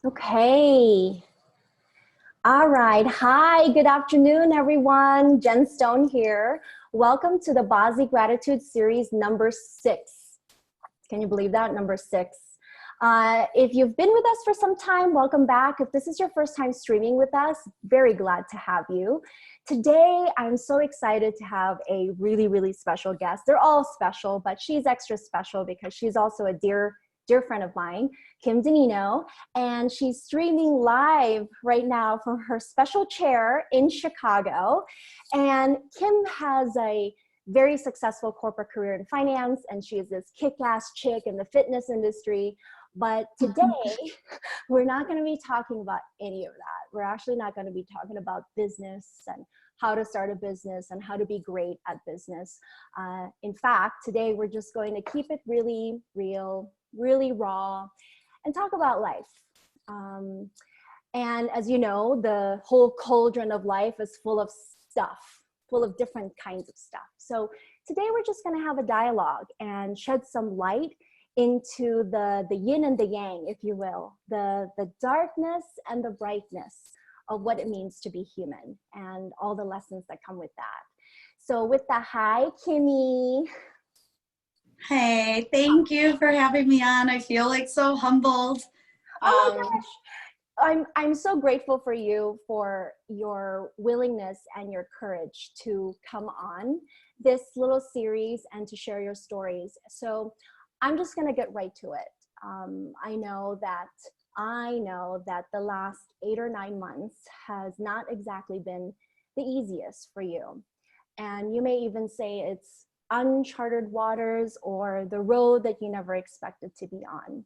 Okay. All right. Hi, good afternoon, everyone. Jen Stone here. Welcome to the BaZi Gratitude Series number 6. Can you believe that? Number 6. If you've been with us for some time, welcome back. If this is your first time streaming with us, very glad to have you. Today, I'm so excited to have a really, really special guest. They're all special, but she's extra special because she's also a dear friend of mine, Kim Danino, and she's streaming live right now from her special chair in Chicago. And Kim has a very successful corporate career in finance, and she is this kick-ass chick in the fitness industry. But today, we're not going to be talking about any of that. We're actually not going to be talking about business and how to start a business and how to be great at business. In fact, today we're just going to keep it really real, really raw, and talk about life. And as you know, the whole cauldron of life is full of stuff, full of different kinds of stuff. So today we're just going to have a dialogue and shed some light into the yin and the yang, if you will, the darkness and the brightness of what it means to be human and all the lessons that come with that. So with that, hi, Kimmy. Hey, thank you for having me on. I feel like so humbled. Oh my gosh. I'm so grateful for you, for your willingness and your courage to come on this little series and to share your stories. So I'm just going to get right to it. I know that the last 8 or 9 months has not exactly been the easiest for you. And you may even say it's unchartered waters or the road that you never expected to be on.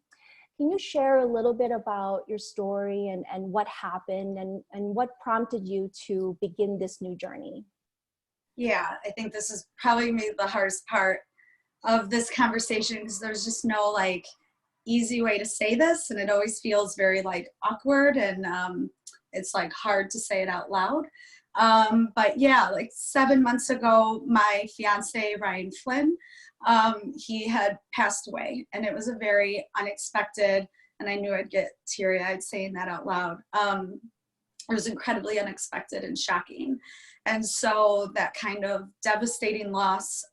Can you share a little bit about your story and what happened and what prompted you to begin this new journey? Yeah, I think this is probably maybe the hardest part of this conversation because there's just no like easy way to say this, and it always feels very like awkward and it's like hard to say it out loud. But yeah, like 7 months ago, my fiance, Ryan Flynn, he had passed away, and it was a very unexpected, and I knew I'd get teary-eyed saying that out loud. It was incredibly unexpected and shocking. And so that kind of devastating loss,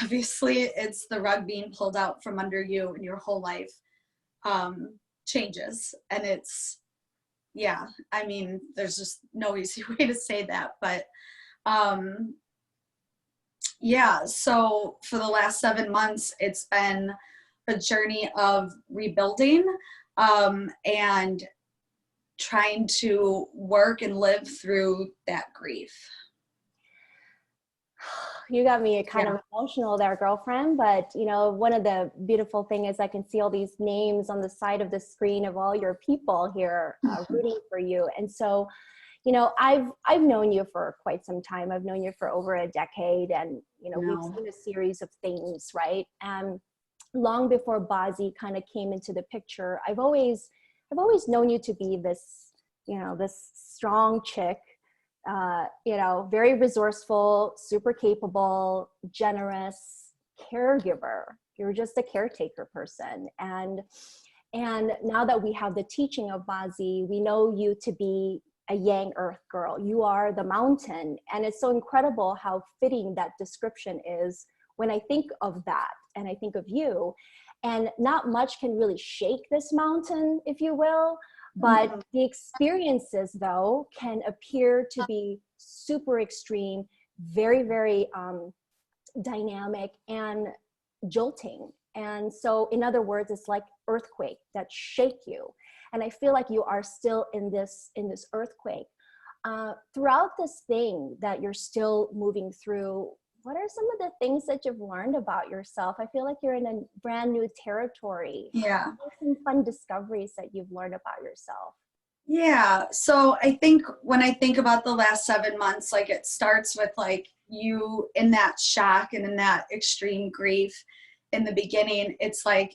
obviously it's the rug being pulled out from under you and your whole life changes. And it's, yeah, I mean, there's just no easy way to say that, but yeah, so for the last 7 months, it's been a journey of rebuilding and trying to work and live through that grief. You got me kind of emotional there, girlfriend. But you know, one of the beautiful things is I can see all these names on the side of the screen of all your people here rooting for you. And so, you know, I've known you for quite some time. I've known you for over a decade, and you know, we've seen a series of things, right? And long before BaZi kind of came into the picture, I've always known you to be this, you know, this strong chick. You know, very resourceful, super capable, generous caregiver. You're just a caretaker person. And now that we have the teaching of BaZi, we know you to be a yang earth girl. You are the mountain. And it's so incredible how fitting that description is when I think of that and I think of you. And not much can really shake this mountain, if you will. But the experiences, though, can appear to be super extreme, very, very dynamic and jolting. And so, in other words, it's like earthquake that shake you. And I feel like you are still in this earthquake. Throughout this thing that you're still moving through, what are some of the things that you've learned about yourself? I feel like you're in a brand new territory. Yeah. Some fun discoveries that you've learned about yourself. Yeah. So I think when I think about the last 7 months, like it starts with like you in that shock and in that extreme grief in the beginning. It's like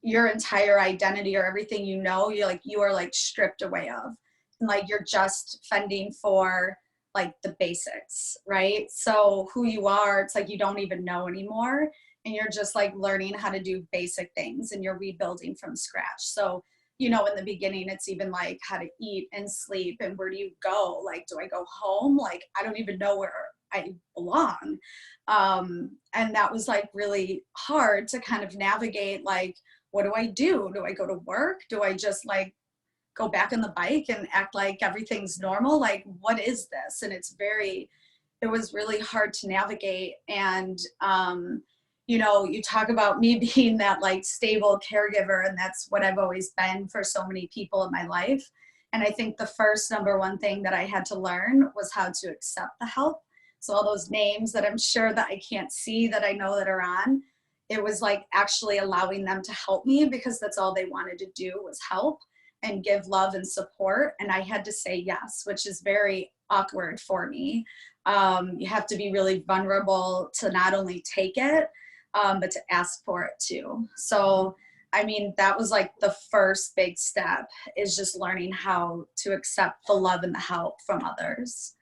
your entire identity or everything, you know, you are like stripped away of, and like you're just fending for like the basics, right? So who you are, it's like you don't even know anymore, and you're just like learning how to do basic things, and you're rebuilding from scratch. So you know, in the beginning, it's even like how to eat and sleep and where do you go? Like, do I go home? Like, I don't even know where I belong. And that was like really hard to kind of navigate. Like, what do I do? Do I go to work? Do I just like go back on the bike and act like everything's normal? Like, what is this? And it was really hard to navigate. And, you know, you talk about me being that like stable caregiver, and that's what I've always been for so many people in my life. And I think the first number one thing that I had to learn was how to accept the help. So all those names that I'm sure that I can't see that I know that are on, it was like actually allowing them to help me, because that's all they wanted to do was help and give love and support. And I had to say yes, which is very awkward for me. You have to be really vulnerable to not only take it, but to ask for it too. So, I mean, that was like the first big step, is just learning how to accept the love and the help from others.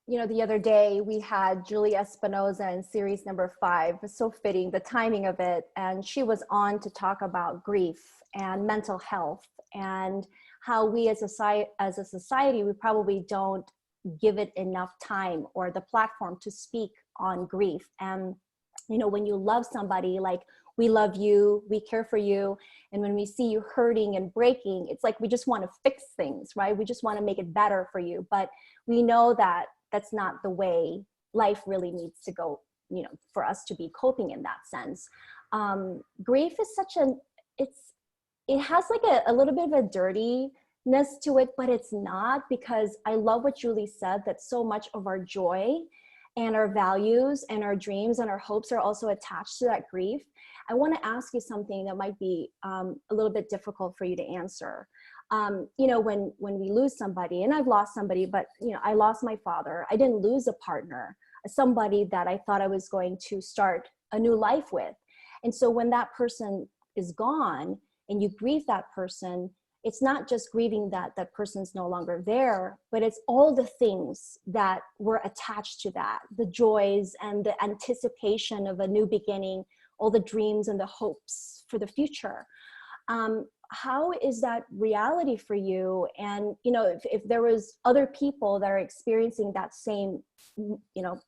You know, the other day we had Julie Espinoza in series number 5. It was so fitting, the timing of it. And she was on to talk about grief and mental health, and how we as a society, we probably don't give it enough time or the platform to speak on grief. And, you know, when you love somebody, like, we love you, we care for you. And when we see you hurting and breaking, it's like we just want to fix things, right? We just want to make it better for you. But we know that that's not the way life really needs to go, you know, for us to be coping in that sense. Grief is it has like a little bit of a dirtiness to it, but it's not, because I love what Julie said, that so much of our joy and our values and our dreams and our hopes are also attached to that grief. I want to ask you something that might be a little bit difficult for you to answer. You know, when we lose somebody, and I've lost somebody, but, you know, I lost my father. I didn't lose a partner, somebody that I thought I was going to start a new life with. And so when that person is gone and you grieve that person, it's not just grieving that that person's no longer there, but it's all the things that were attached to that, the joys and the anticipation of a new beginning, all the dreams and the hopes for the future. How is that reality for you? And, you know, if there was other people that are experiencing that same, you know,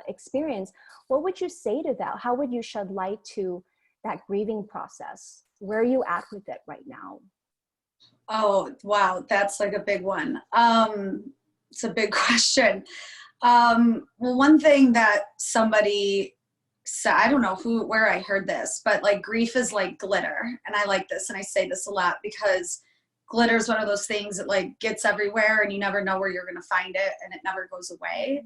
experience, what would you say to that? How would you shed light to that grieving process? Where are you at with it right now? Oh, wow. That's like a big one. It's a big question. Well, one thing that somebody said, I don't know where I heard this, but like, grief is like glitter. And I like this. And I say this a lot because glitter is one of those things that like gets everywhere and you never know where you're going to find it, and it never goes away.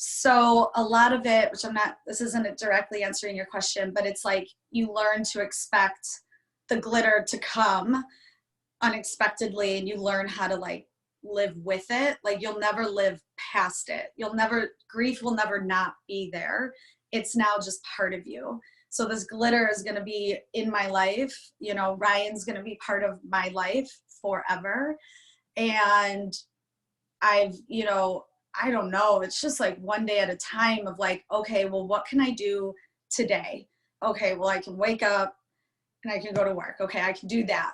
So a lot of it, which this isn't directly answering your question, but it's like you learn to expect the glitter to come unexpectedly, and you learn how to like live with it. Like, you'll never live past it. Grief will never not be there. It's now just part of you. So this glitter is going to be in my life. You know, Ryan's going to be part of my life forever. And you know, I don't know. It's just like one day at a time of like, okay, well, what can I do today? Okay, well, I can wake up and I can go to work. Okay, I can do that.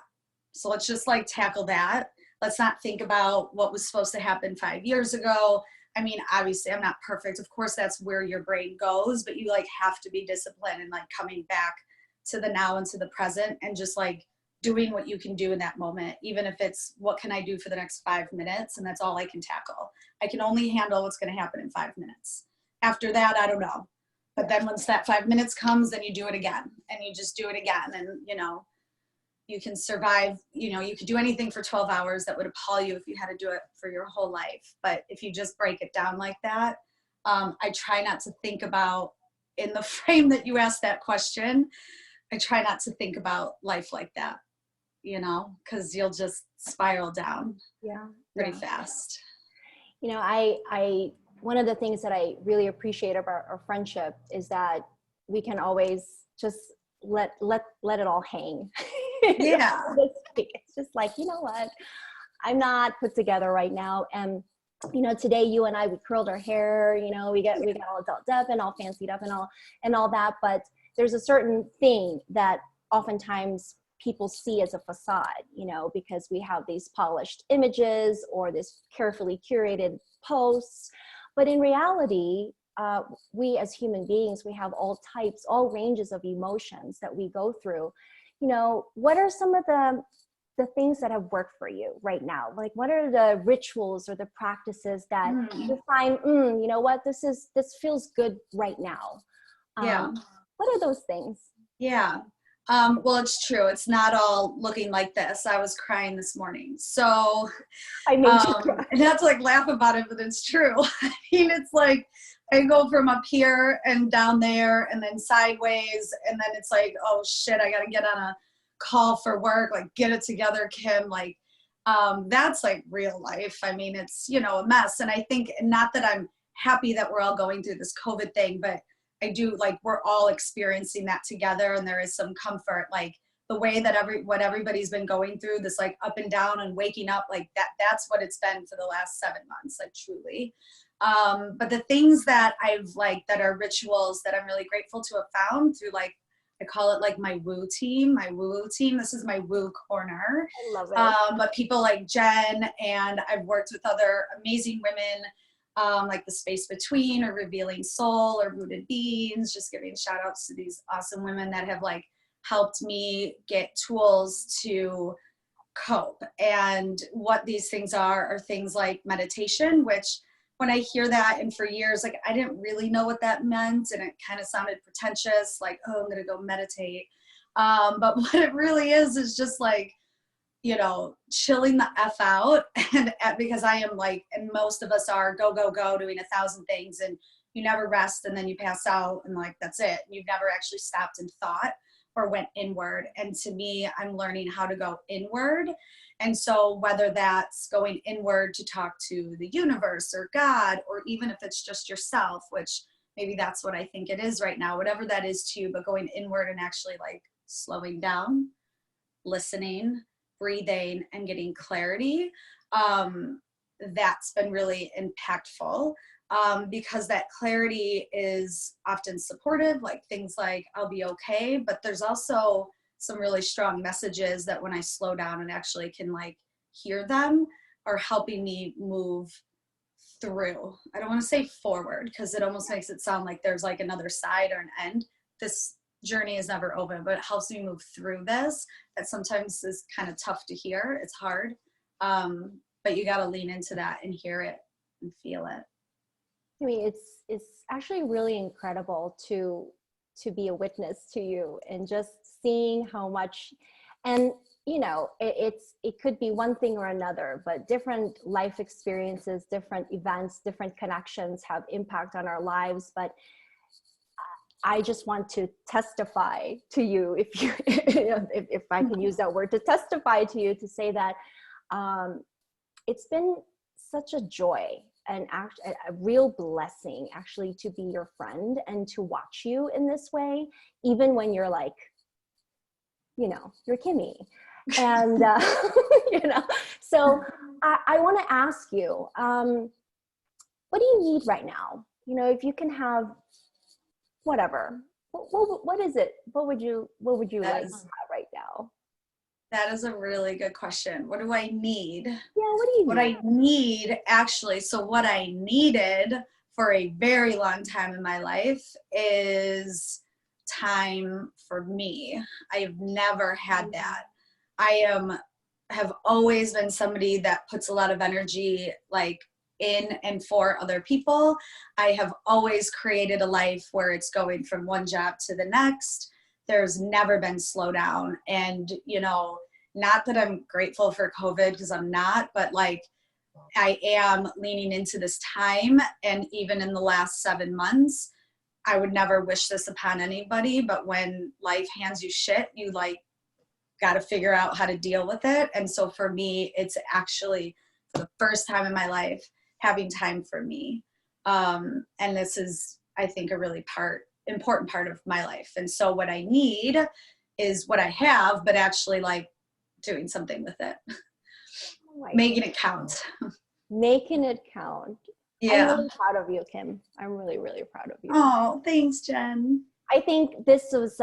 So let's just like tackle that. Let's not think about what was supposed to happen 5 years ago. I mean, obviously I'm not perfect. Of course, that's where your brain goes, but you like have to be disciplined and like coming back to the now and to the present, and just like doing what you can do in that moment, even if it's what can I do for the next 5 minutes, and that's all I can tackle. I can only handle what's going to happen in 5 minutes. After that, I don't know. But then once that 5 minutes comes, then you do it again, and you just do it again. And, you know, you can survive, you know, you could do anything for 12 hours that would appall you if you had to do it for your whole life. But if you just break it down like that, I try not to think about, in the frame that you asked that question, I try not to think about life like that, you know, because you'll just spiral down pretty fast. You know, I one of the things that I really appreciate about our friendship is that we can always just let it all hang. Yeah. It's just like, you know what, I'm not put together right now. And, you know, today you and I, we curled our hair, you know, we got all dolled up and all fancied up and all that. But there's a certain thing that oftentimes people see as a facade, you know, because we have these polished images or this carefully curated posts. But in reality, we as human beings, we have all types, all ranges of emotions that we go through. You know, what are some of the things that have worked for you right now? Like, what are the rituals or the practices that you find, you know what, this feels good right now? Yeah. What are those things? Yeah. Well, it's true. It's not all looking like this. I was crying this morning. So, I made you cry. and not to like laugh about it, but it's true. I mean, it's like, I go from up here and down there and then sideways. And then it's like, oh shit, I got to get on a call for work. Like, get it together, Kim. Like, that's like real life. I mean, it's, you know, a mess. And I think, not that I'm happy that we're all going through this COVID thing, but I do, like, we're all experiencing that together, and there is some comfort, like the way that what everybody's been going through, this like up and down and waking up, like that's what it's been for the last 7 months, like truly. But the things that I've like that are rituals that I'm really grateful to have found through, like, I call it like my woo team, This is my woo corner. I love it. But people like Jen, and I've worked with other amazing women, like the Space Between or Revealing Soul or Rooted Beings, just giving shout outs to these awesome women that have like helped me get tools to cope. And what these things are things like meditation, which when I hear that, and for years, like, I didn't really know what that meant, and it kind of sounded pretentious, like, oh, I'm gonna go meditate. But what it really is just like, you know, chilling the F out. And because I am like, and most of us are go, go, go, doing 1,000 things, and you never rest, and then you pass out, and like, that's it. You've never actually stopped and thought or went inward. And to me, I'm learning how to go inward. And so whether that's going inward to talk to the universe or God, or even if it's just yourself, which maybe that's what I think it is right now, whatever that is to you, but going inward and actually like slowing down, listening, breathing, and getting clarity, that's been really impactful, because that clarity is often supportive, like things like, I'll be okay, but there's also some really strong messages that when I slow down and actually can like hear them, are helping me move through. I don't want to say forward, because it almost makes it sound like there's like another side or an end. This journey is never over, but it helps me move through this. That sometimes is kind of tough to hear. It's hard. But you got to lean into that and hear it and feel it. I mean, it's actually really incredible to be a witness to you, and just seeing how much, and you know, it could be one thing or another, but different life experiences, different events, different connections have impact on our lives. But I just want to testify to you, if I can use that word, to testify to you, to say that it's been such a joy and a real blessing actually to be your friend and to watch you in this way, even when you're like, you know, you're Kimmy. And, you know, so I want to ask you, what do you need right now? You know, if you can have whatever, what is it? What would you like to have right now? That is a really good question. What do I need? Yeah, what do you need? What I need, actually, so what I needed for a very long time in my life is time for me. I've never had that. Have always been somebody that puts a lot of energy like in and for other people. I have always created a life where it's going from one job to the next. There's never been slowdown. And, you know, not that I'm grateful for COVID, because I'm not, but like I am leaning into this time. And even in the last 7 months, I would never wish this upon anybody, but when life hands you shit, you like got to figure out how to deal with it. And so for me, it's actually for the first time in my life having time for me. And this is, I think, a really important part of my life. And so what I need is what I have, but actually like doing something with it, making it count. Making it count. Yeah. I'm really proud of you, Kim. I'm really, really proud of you. Oh, thanks, Jen. I think this was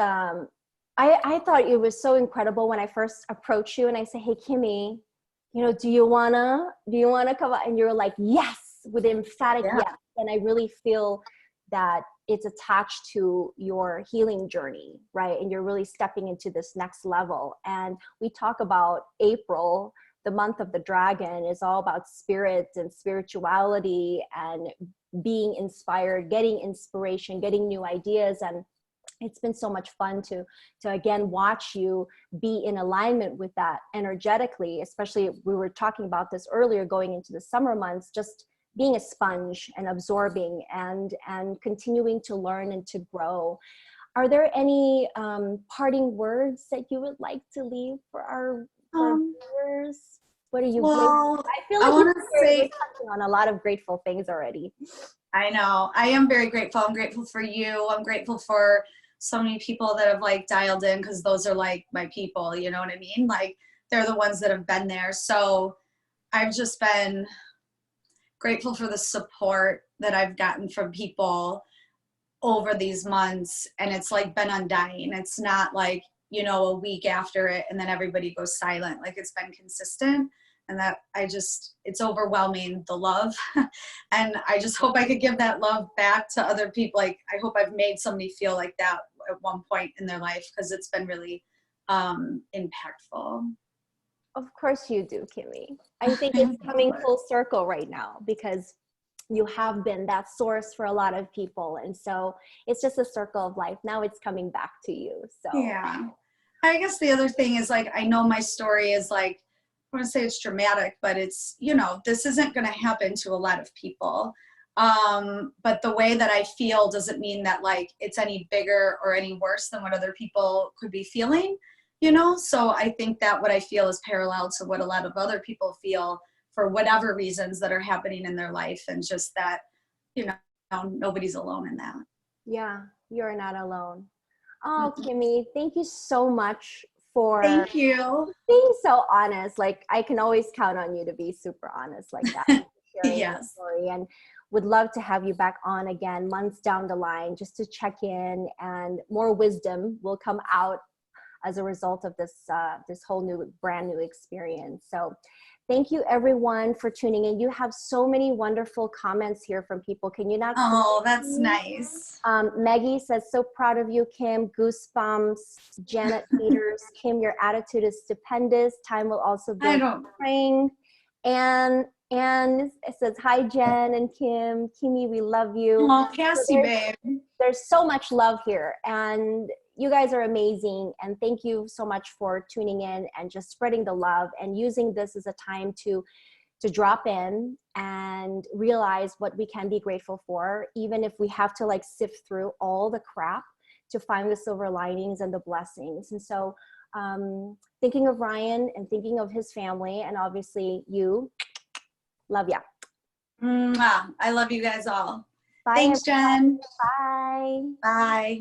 I thought it was so incredible when I first approached you and I said, hey, Kimmy, you know, do you wanna come out? And you're like, yes, with emphatic Yeah. yes. And I really feel that it's attached to your healing journey, right? And you're really stepping into this next level. And we talk about April, the month of the dragon, is all about spirit and spirituality and being inspired, getting inspiration, getting new ideas. And it's been so much fun to again watch you be in alignment with that energetically, especially we were talking about this earlier, going into the summer months, just being a sponge and absorbing and continuing to learn and to grow. Are there any parting words that you would like to leave for our viewers? What are you grateful? Well, I feel I like want to we're say, touching on a lot of grateful things already. I know, I am very grateful. I'm grateful for you. I'm grateful for so many people that have like dialed in, because those are like my people, you know what I mean? Like they're the ones that have been there. So I've just been grateful for the support that I've gotten from people over these months, and it's like been undying. It's not like, you know, a week after it and then everybody goes silent. Like it's been consistent, and that it's overwhelming, the love. And I just hope I could give that love back to other people. Like I hope I've made somebody feel like that at one point in their life, because it's been really impactful. Of course you do, Kimmy. I think it's coming full circle right now, because you have been that source for a lot of people. And so it's just a circle of life. Now it's coming back to you. So Yeah. I guess the other thing is, like, I know my story is like, I want to say it's dramatic, but it's, you know, this isn't going to happen to a lot of people. But the way that I feel doesn't mean that like it's any bigger or any worse than what other people could be feeling, you know? So I think that what I feel is parallel to what a lot of other people feel for whatever reasons that are happening in their life. And just that, you know, nobody's alone in that. yeah, you're not alone. Oh, Kimmy, thank you so much for Thank you. being so honest. Like I can always count on you to be super honest like that, sharing your Yes. story, and would love to have you back on again months down the line just to check in, and more wisdom will come out as a result of this this whole new brand new experience. So thank you everyone for tuning in. You have so many wonderful comments here from people. Can you not? Oh, that's nice. Maggie says, so proud of you, Kim. Goosebumps. Janet Peters, Kim, your attitude is stupendous. Time will also I build don't. spring. And it says, hi, Jen and Kim. Kimmy, we love you. Oh, So Cassie, babe. there's so much love here, and you guys are amazing. And thank you so much for tuning in and just spreading the love and using this as a time to drop in and realize what we can be grateful for, even if we have to like sift through all the crap to find the silver linings and the blessings. And so thinking of Ryan and thinking of his family, and obviously you, love ya. Mwah. I love you guys all. Bye. Thanks, Jen. Bye. Bye.